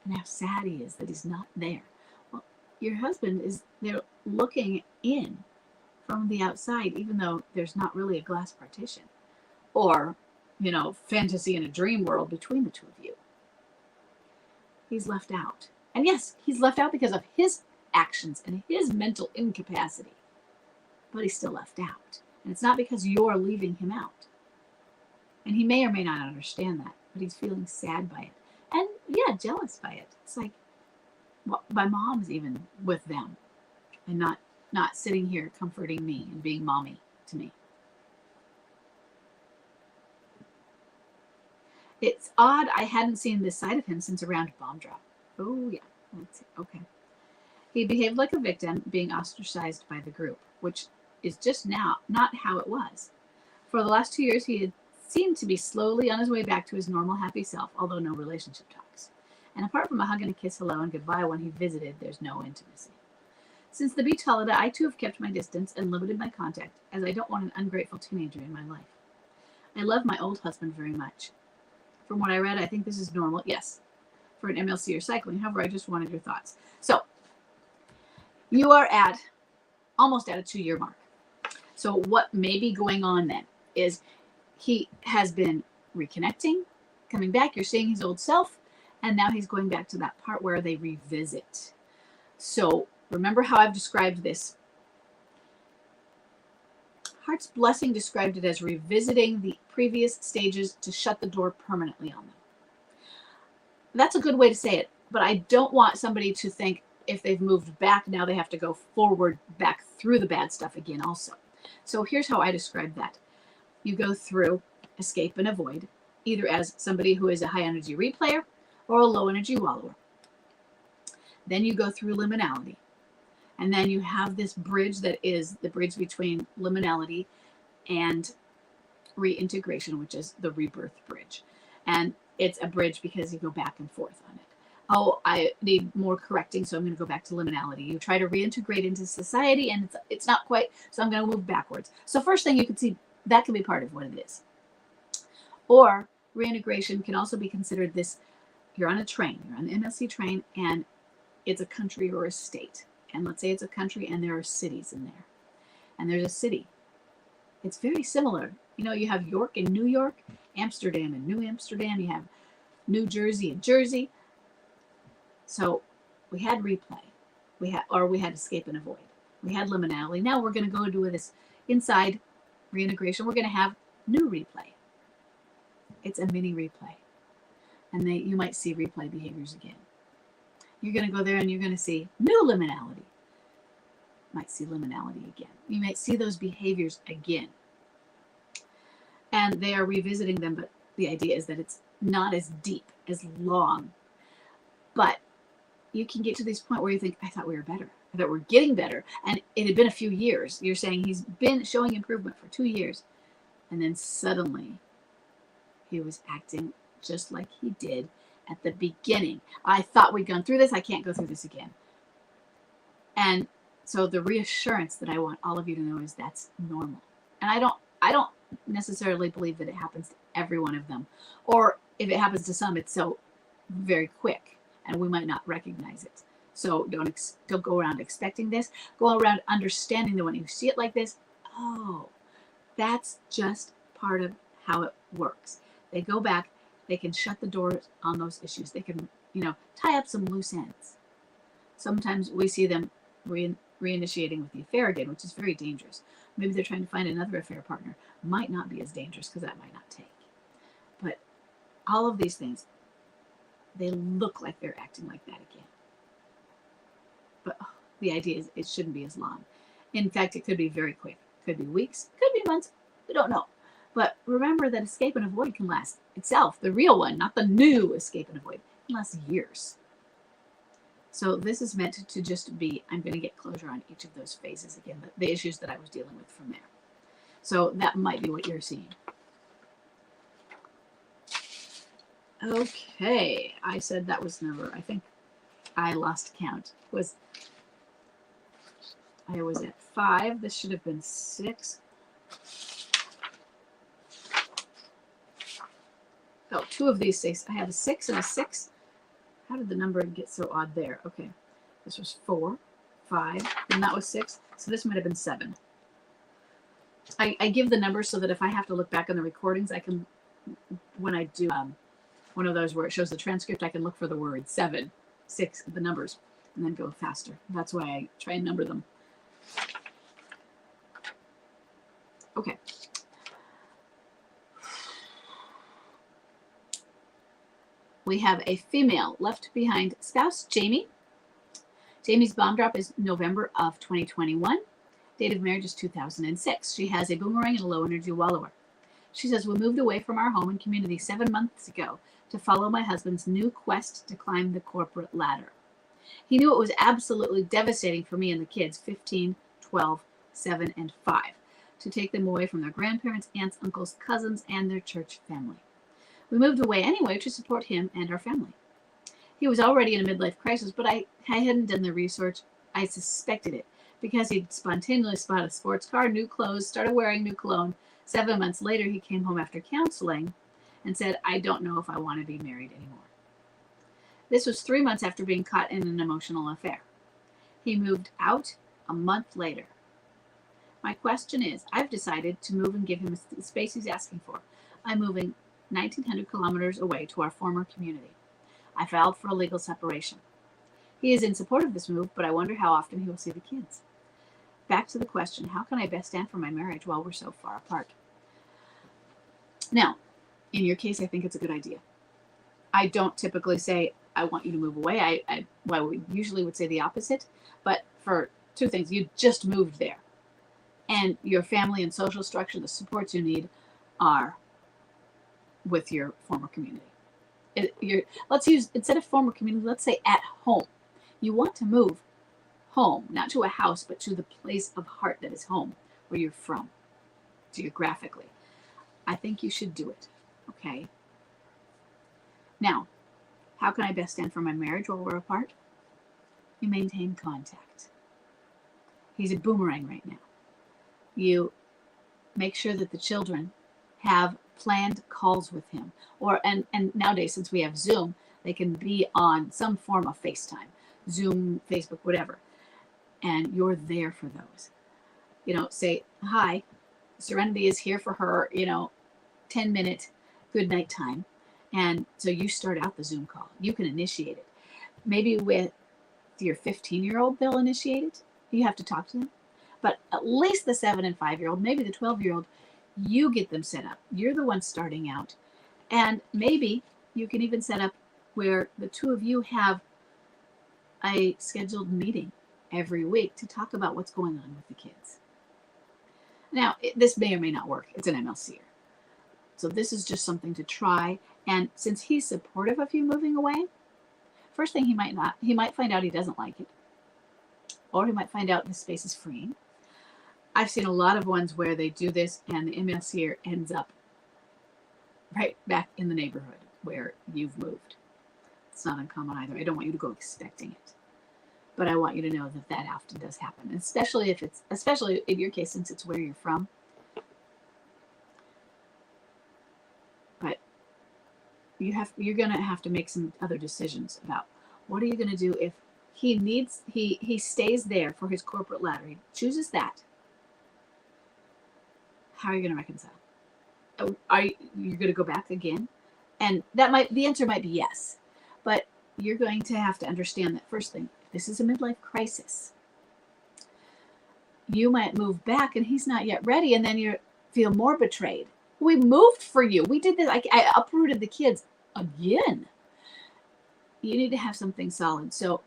And how sad he is that he's not there. Well, your husband is there looking in from the outside, even though there's not really a glass partition or, fantasy in a dream world between the two of you. He's left out. And yes, he's left out because of his actions and his mental incapacity. But he's still left out. And it's not because you're leaving him out. And he may or may not understand that, but he's feeling sad by it. And yeah, jealous by it. It's like, well, my mom's even with them and not sitting here comforting me and being mommy to me. It's odd I hadn't seen this side of him since around bomb drop. Oh, yeah. Let's see. Okay. He behaved like a victim, being ostracized by the group, which is just now not how it was. For the last 2 years, he had seemed to be slowly on his way back to his normal, happy self, although no relationship talks. And apart from a hug and a kiss hello and goodbye when he visited, there's no intimacy. Since the beach holiday, I too have kept my distance and limited my contact, as I don't want an ungrateful teenager in my life. I love my old husband very much. From what I read, I think this is normal. Yes, for an MLC or cycling. However, I just wanted your thoughts. So, you are almost at a 2-year mark. So what may be going on then is he has been reconnecting, coming back. You're seeing his old self, and now he's going back to that part where they revisit. So remember how I've described this. Heart's Blessing described it as revisiting the previous stages to shut the door permanently on them. That's a good way to say it, but I don't want somebody to think if they've moved back, now they have to go forward back through the bad stuff again also. So here's how I describe that. You go through escape and avoid, either as somebody who is a high energy replayer or a low energy wallower. Then you go through liminality. And then you have this bridge that is the bridge between liminality and reintegration, which is the rebirth bridge. And it's a bridge because you go back and forth on it. Oh, I need more correcting, so I'm going to go back to liminality. You try to reintegrate into society, and it's not quite, so I'm going to move backwards. So first thing you can see, that can be part of what it is. Or reintegration can also be considered this, you're on a train, you're on the MLC train, and it's a country or a state. And let's say it's a country and there are cities in there. And there's a city. It's very similar. You have York and New York, Amsterdam and New Amsterdam. You have New Jersey and Jersey. So we had replay. We had escape and avoid. We had liminality. Now we're going to go into this inside reintegration. We're going to have new replay. It's a mini replay. And you might see replay behaviors again. You're going to go there and you're going to see new liminality. Might see liminality again. You might see those behaviors again. And they are revisiting them, but the idea is that it's not as deep, as long. But you can get to this point where you think, I thought we were better. I thought we're getting better. And it had been a few years. You're saying he's been showing improvement for 2 years. And then suddenly he was acting just like he did at the beginning. I thought we'd gone through this. I can't go through this again. And so the reassurance that I want all of you to know is that's normal. And I don't necessarily believe that it happens to every one of them. Or if it happens to some, it's so very quick and we might not recognize it. So don't go around expecting this. Go around understanding that when you see it like this, oh, that's just part of how it works. They go back. They can shut the doors on those issues. They can, tie up some loose ends. Sometimes we see them reinitiating with the affair again, which is very dangerous. Maybe they're trying to find another affair partner. Might not be as dangerous because that might not take. But all of these things, they look like they're acting like that again. But the idea is it shouldn't be as long. In fact, it could be very quick. Could be weeks, could be months. We don't know. But remember that escape and avoid can last itself, the real one, not the new escape and avoid, can last years. So this is meant to just be, I'm going to get closure on each of those phases again, the issues that I was dealing with from there. So that might be what you're seeing. Okay, I said that was number, I think I lost count. I was at 5, this should have been 6. Oh, 2 of these 6. I have a 6 and a 6. How did the number get so odd there? Okay. This was 4, 5, and that was 6. So this might have been 7. I give the numbers so that if I have to look back on the recordings, I can, when I do one of those where it shows the transcript, I can look for the word 7, 6, the numbers, and then go faster. That's why I try and number them. Okay. We have a female left behind spouse, Jamie. Jamie's bomb drop is November of 2021. Date of marriage is 2006. She has a boomerang and a low energy wallower. She says, we moved away from our home and community 7 months ago to follow my husband's new quest to climb the corporate ladder. He knew it was absolutely devastating for me and the kids, 15, 12, 7, and 5, to take them away from their grandparents, aunts, uncles, cousins, and their church family. We moved away anyway to support him and our family. He was already in a midlife crisis, but I hadn't done the research. I suspected it because he'd spontaneously spotted a sports car, new clothes, started wearing new cologne. 7 months later, he came home after counseling and said, I don't know if I want to be married anymore. This was 3 months after being caught in an emotional affair. He moved out a month later. My question is, I've decided to move and give him the space he's asking for. I'm moving 1,900 kilometers away to our former community. I filed for a legal separation. He is in support of this move, but I wonder how often he will see the kids. Back to the question, how can I best stand for my marriage while we're so far apart? Now, in your case, I think it's a good idea. I don't typically say, I want you to move away. We usually would say the opposite, but for 2 things, you just moved there. And your family and social structure, the supports you need are with your former community. Let's use, instead of former community, let's say at home. You want to move home, not to a house, but to the place of heart that is home, where you're from, geographically. I think you should do it, okay? Now, how can I best stand for my marriage while we're apart? You maintain contact. He's a boomerang right now. You make sure that the children have planned calls with him, and nowadays, since we have Zoom, they can be on some form of FaceTime, Zoom, Facebook, whatever, and you're there for those. Say, hi, Serenity is here for her 10-minute good night time, and so you start out the Zoom call. You can initiate it. Maybe with your 15-year-old, they'll initiate it. You have to talk to them, but at least the 7 and 5-year-old, maybe the 12-year-old, you get them set up. You're the one starting out. And maybe you can even set up where the 2 of you have a scheduled meeting every week to talk about what's going on with the kids. Now, this may or may not work. It's an MLCer. So this is just something to try. And since he's supportive of you moving away, first thing he might find out he doesn't like it. Or he might find out the space is freeing. I've seen a lot of ones where they do this and the MLCer ends up right back in the neighborhood where you've moved. It's not uncommon either. I don't want you to go expecting it. But I want you to know that often does happen, especially in your case, since it's where you're from. But you're going to have to make some other decisions about what are you going to do if he stays there for his corporate ladder. He chooses that. How are you going to reconcile? Are you going to go back again? And the answer might be yes, but you're going to have to understand that first thing, this is a midlife crisis. You might move back and he's not yet ready, and then you feel more betrayed. We moved for you. We did this. I uprooted the kids again. You need to have something solid. So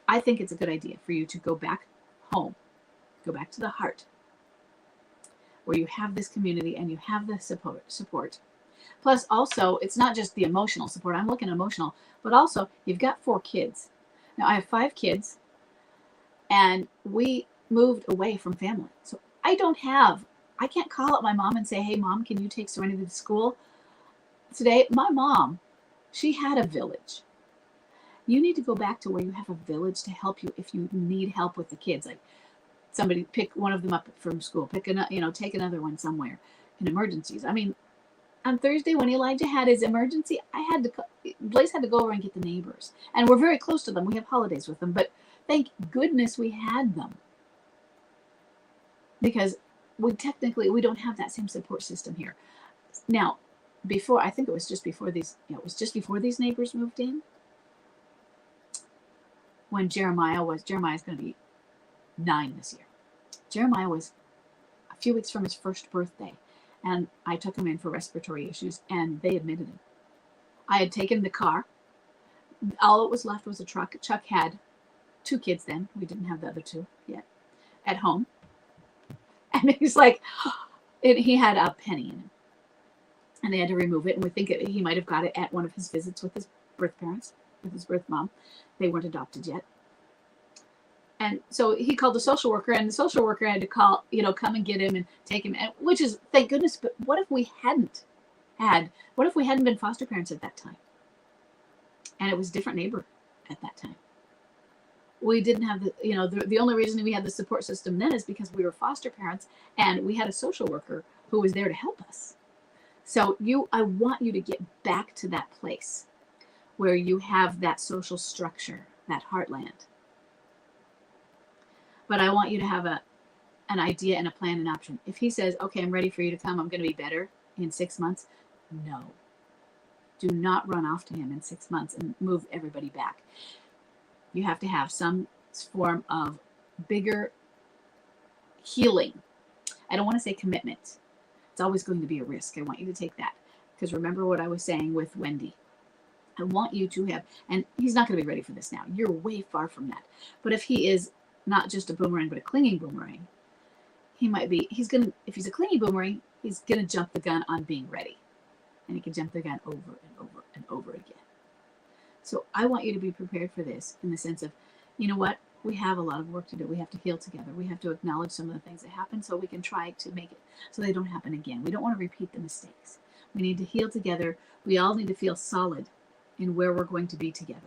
I think it's a good idea for you to go back home, go back to the heart, where you have this community and you have the support. Plus, also, it's not just the emotional support. I'm looking emotional, but also you've got 4 kids. Now, I have 5 kids, and we moved away from family. So I can't call up my mom and say, hey, Mom, can you take Serenity to school today? My mom, she had a village. You need to go back to where you have a village to help you if you need help with the kids. Like somebody pick one of them up from school, take another one somewhere in emergencies. I mean, on Thursday when Elijah had his emergency, Blaze had to go over and get the neighbors. And we're very close to them. We have holidays with them, but Thank goodness we had them, because we don't have that same support system here. Now, before, I think it was just before these, neighbors moved in, when Jeremiah's going to be 9 this year. Jeremiah was a few weeks from his first birthday, and I took him in for respiratory issues, and they admitted him. I had taken the car. All that was left was a truck. Chuck had 2 kids then. We didn't have the other 2 yet at home. And he's like, he had a penny in him. And they had to remove it. And we think he might have got it at one of his visits with his birth parents, with his birth mom. They weren't adopted yet. And so he called the social worker, and the social worker had to come and get him and take him, which is, thank goodness. But what if we hadn't been foster parents at that time? And it was a different neighbor at that time. We didn't have the only reason we had the support system then is because we were foster parents, and we had a social worker who was there to help us. So I want you to get back to that place where you have that social structure, that heartland. But I want you to have an idea and a plan and option. If he says, okay, I'm ready for you to come, I'm going to be better in 6 months. No. Do not run off to him in 6 months and move everybody back. You have to have some form of bigger healing. I don't want to say commitment. It's always going to be a risk. I want you to take that. Because remember what I was saying with Wendy. I want you to have, and he's not going to be ready for this now. You're way far from that. But if he is not just a boomerang, but a clinging boomerang, if he's a clingy boomerang, he's going to jump the gun on being ready. And he can jump the gun over and over and over again. So I want you to be prepared for this in the sense of, you know what? We have a lot of work to do. We have to heal together. We have to acknowledge some of the things that happened so we can try to make it so they don't happen again. We don't want to repeat the mistakes. We need to heal together. We all need to feel solid in where we're going to be together.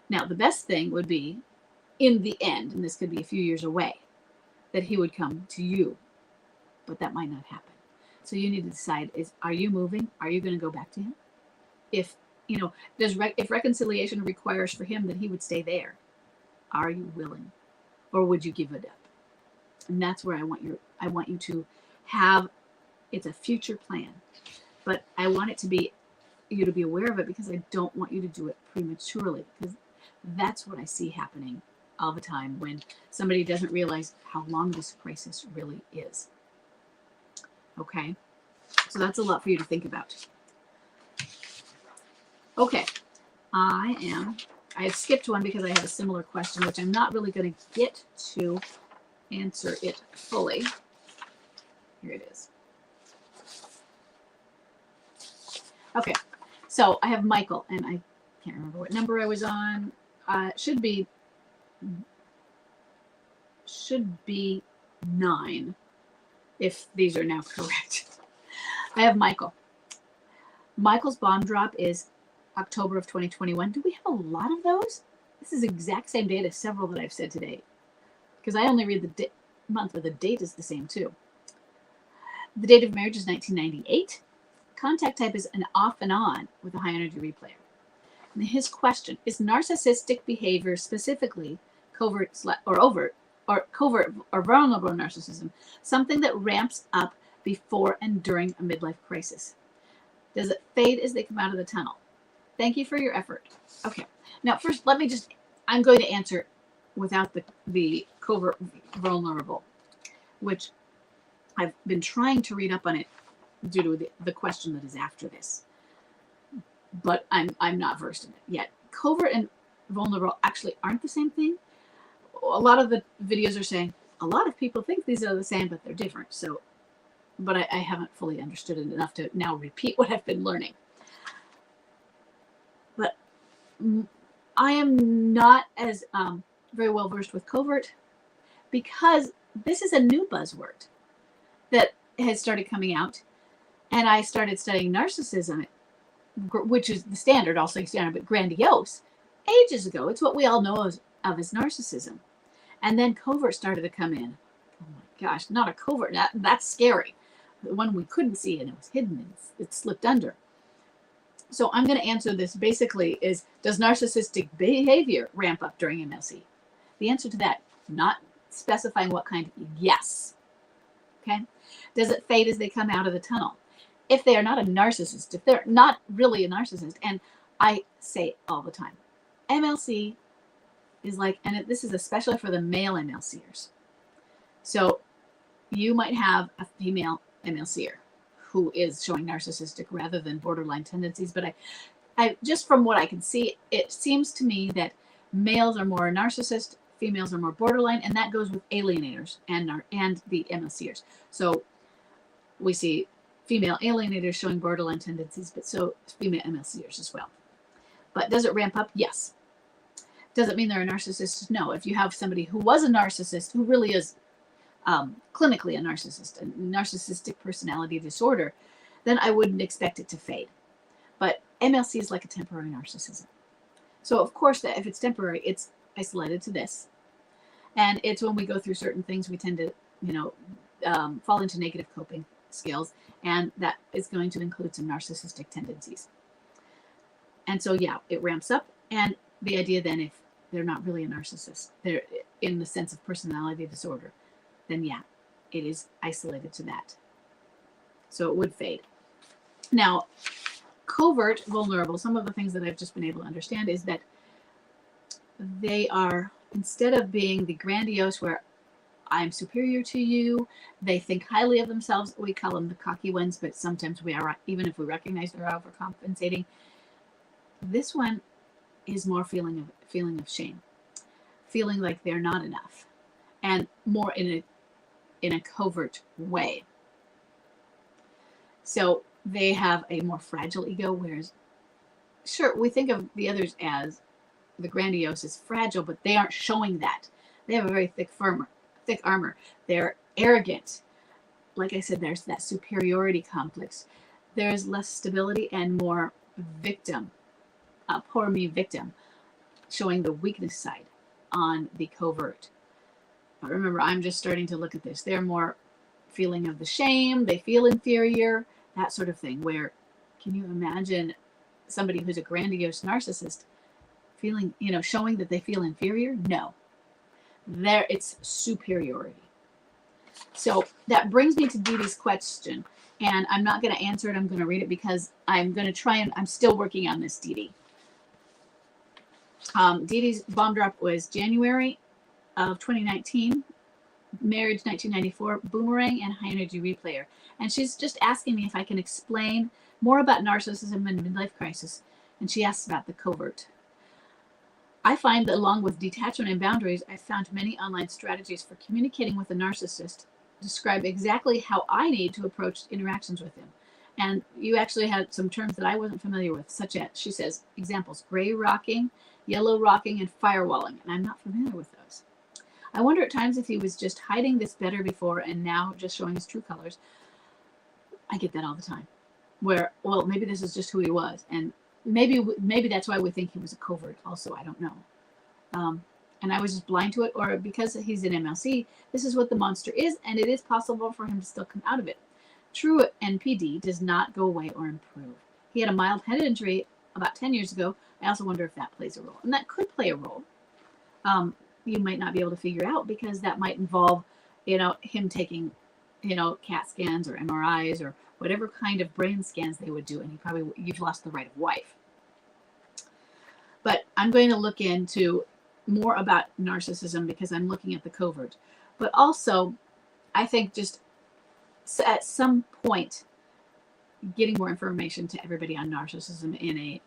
Now, the best thing would be, in the end, and this could be a few years away, that he would come to you. But that might not happen. So you need to decide, are you moving? Are you going to go back to him? If reconciliation requires for him that he would stay there, are you willing? Or would you give it up? And that's where I want you to have, it's a future plan. But I want you to be aware of it, because I don't want you to do it prematurely, because that's what I see happening all the time when somebody doesn't realize how long this crisis really is. Okay? So that's a lot for you to think about. Okay. I had skipped one because I had a similar question, which I'm not really going to get to answer it fully. Here it is. Okay. So I have Michael, and I can't remember what number I was on. Should be 9, if these are now correct. I have Michael. Michael's bomb drop is October of 2021. Do we have a lot of those? This is the exact same date as several that I've said today, because I only read the month, but the date is the same too. The date of marriage is 1998. Contact type is an off and on with a high energy replayer. And his question is: narcissistic behavior, specifically covert or overt, or covert or vulnerable narcissism, something that ramps up before and during a midlife crisis? Does it fade as they come out of the tunnel? Thank you for your effort. Okay. Now, first, I'm going to answer without the covert vulnerable, which I've been trying to read up on it due to the question that is after this. But I'm not versed in it yet. Covert and vulnerable actually aren't the same thing. A lot of the videos are saying a lot of people think these are the same, but they're different. So, but I haven't fully understood it enough to now repeat what I've been learning. But I am not as very well versed with covert, because this is a new buzzword that has started coming out, and I started studying narcissism, which is the standard, I'll say standard, but grandiose, ages ago. It's what we all know of as narcissism. And then covert started to come in. Oh my gosh, not a covert, that's scary. The one we couldn't see, and it was hidden, and it slipped under. So I'm going to answer this basically is, does narcissistic behavior ramp up during MLC? The answer to that, not specifying what kind, yes. Okay. Does it fade as they come out of the tunnel? If they are not a narcissist, if they're not really a narcissist, and I say all the time, MLC is like, and this is especially for the male MLCers. So you might have a female MLCer who is showing narcissistic rather than borderline tendencies, but I just from what I can see, it seems to me that males are more narcissist, females are more borderline, and that goes with alienators and the MLCers. So we see female alienators showing borderline tendencies, but so female MLCers as well. But does it ramp up? Yes. Does it mean they're a narcissist? No. If you have somebody who was a narcissist, who really is clinically a narcissist, a narcissistic personality disorder, then I wouldn't expect it to fade. But MLC is like a temporary narcissism. So of course, that if it's temporary, it's isolated to this. And it's when we go through certain things, we tend to, fall into negative coping skills. And that is going to include some narcissistic tendencies. And so, yeah, it ramps up. And the idea then, if they're not really a narcissist, they're in the sense of personality disorder, then yeah, it is isolated to that. So it would fade. Now, covert vulnerable, some of the things that I've just been able to understand is that they are, instead of being the grandiose where I'm superior to you, they think highly of themselves. We call them the cocky ones, but sometimes we are, even if we recognize they're overcompensating. This one is more feeling of shame, feeling like they're not enough, and more in a covert way. So they have a more fragile ego, whereas, sure, we think of the others as the grandiose as fragile, but they aren't showing that. They have a very thick armor. They're arrogant. Like I said, there's that superiority complex. There's less stability and more victim, poor me victim, showing the weakness side on the covert. But remember, I'm just starting to look at this. They're more feeling of the shame. They feel inferior, that sort of thing. Where, can you imagine somebody who's a grandiose narcissist feeling, showing that they feel inferior? No. There, it's superiority. So that brings me to Dee Dee's question. And I'm not going to answer it. I'm going to read it because I'm going to try and I'm still working on this, Dee Dee. Dee Dee's bomb drop was January of 2019, marriage 1994, boomerang and high energy replayer. And she's just asking me if I can explain more about narcissism and midlife crisis. And she asks about the covert. I find that along with detachment and boundaries, I've found many online strategies for communicating with a narcissist describe exactly how I need to approach interactions with him. And you actually had some terms that I wasn't familiar with, such as, she says, examples, gray rocking, yellow rocking, and firewalling. And I'm not familiar with those. I wonder at times if he was just hiding this better before and now just showing his true colors. I get that all the time. Where, well, maybe this is just who he was. And maybe that's why we think he was a covert also. I don't know. And I was just blind to it. Or because he's an MLC, this is what the monster is. And it is possible for him to still come out of it. True NPD does not go away or improve. He had a mild head injury about 10 years ago. I also wonder if that plays a role. And that could play a role. You might not be able to figure out because that might involve, him taking, CAT scans or MRIs or whatever kind of brain scans they would do. And you've lost the right of wife. But I'm going to look into more about narcissism because I'm looking at the covert. But also, I think just at some point, getting more information to everybody on narcissism in a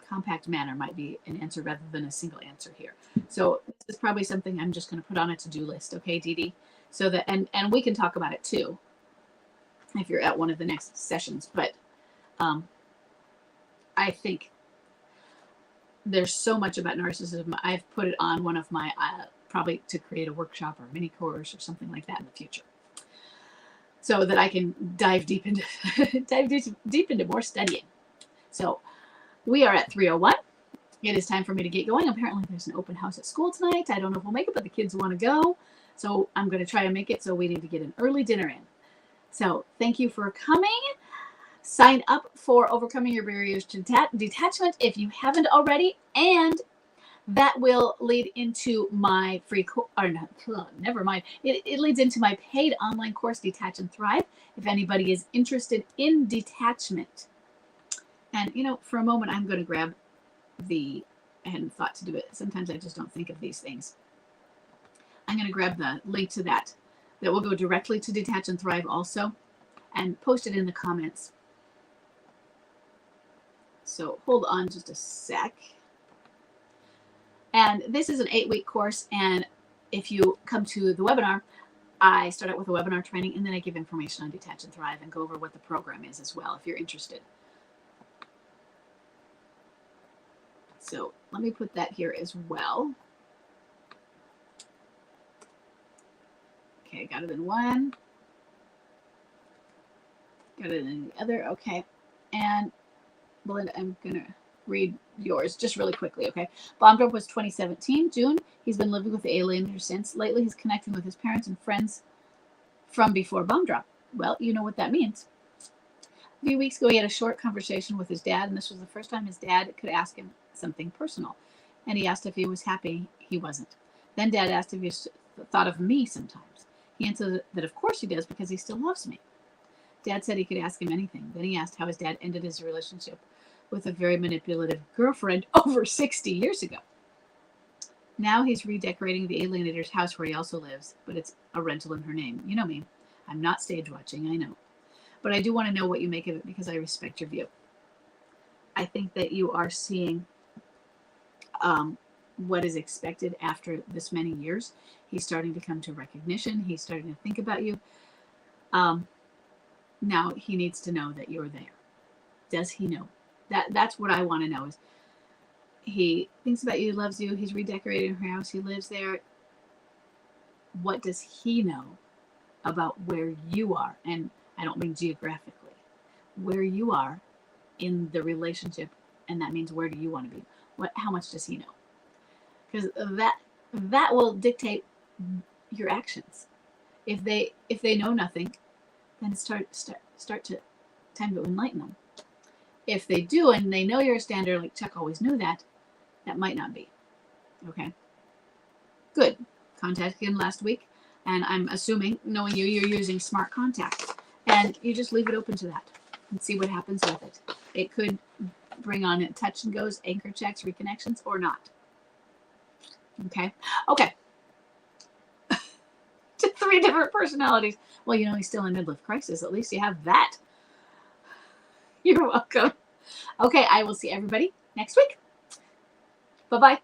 compact manner might be an answer rather than a single answer here. So this is probably something I'm just going to put on a to-do list, okay, Dee Dee? So that, and we can talk about it too, if you're at one of the next sessions. But I think there's so much about narcissism. I've put it on one of my, probably to create a workshop or a mini course or something like that in the future, so that I can dive deep into deep into more studying. So we are at 3:01. It is time for me to get going. Apparently there's an open house at school tonight. I don't know if we'll make it, but the kids want to go. So I'm going to try to make it. So we need to get an early dinner in. So thank you for coming. Sign up for Overcoming Your Barriers to Detachment if you haven't already, and that will lead into my free never mind. It leads into my paid online course, Detach and Thrive, if anybody is interested in detachment. And, you know, for a moment, I'm going to grab I hadn't thought to do it. Sometimes I just don't think of these things. I'm going to grab the link to that will go directly to Detach and Thrive also, and post it in the comments. So hold on just a sec. And this is an 8-week course. And if you come to the webinar, I start out with a webinar training, and then I give information on Detach and Thrive and go over what the program is as well, if you're interested. So let me put that here as well. Okay, got it in one. Got it in the other. Okay. And Belinda, I'm going to read yours just really quickly, okay? Bomb drop was 2017, June. He's been living with the alienator since. Lately, he's connecting with his parents and friends from before bomb drop. Well, you know what that means. A few weeks ago, he had a short conversation with his dad, and this was the first time his dad could ask him something personal. And he asked if he was happy. He wasn't. Then Dad asked if he thought of me sometimes. He answered that of course he does, because he still loves me. Dad said he could ask him anything. Then he asked how his dad ended his relationship with a very manipulative girlfriend over 60 years ago. Now he's redecorating the alienator's house where he also lives, but it's a rental in her name. You know me. I'm not stage watching, I know. But I do want to know what you make of it, because I respect your view. I think that you are seeing what is expected after this many years. He's starting to come to recognition. He's starting to think about you. Now he needs to know that you're there. Does he know? That's what I want to know. Is he thinks about you, loves you, he's redecorating her house, he lives there. What does he know about where you are? And I don't mean geographically. Where you are in the relationship, and that means where do you want to be? How much does he know? Because that will dictate your actions. If they know nothing, then start to time to enlighten them. If they do, and they know you're a standard, like Chuck always knew that might not be. Okay. Good. Contacted him last week, and I'm assuming, knowing you're using smart contact, and you just leave it open to that and see what happens with it. It could bring on it touch and goes, anchor checks, reconnections, or not. Okay. Okay. To 3 different personalities. Well, you know, he's still in midlife crisis. At least you have that. You're welcome. Okay, I will see everybody next week. Bye-bye.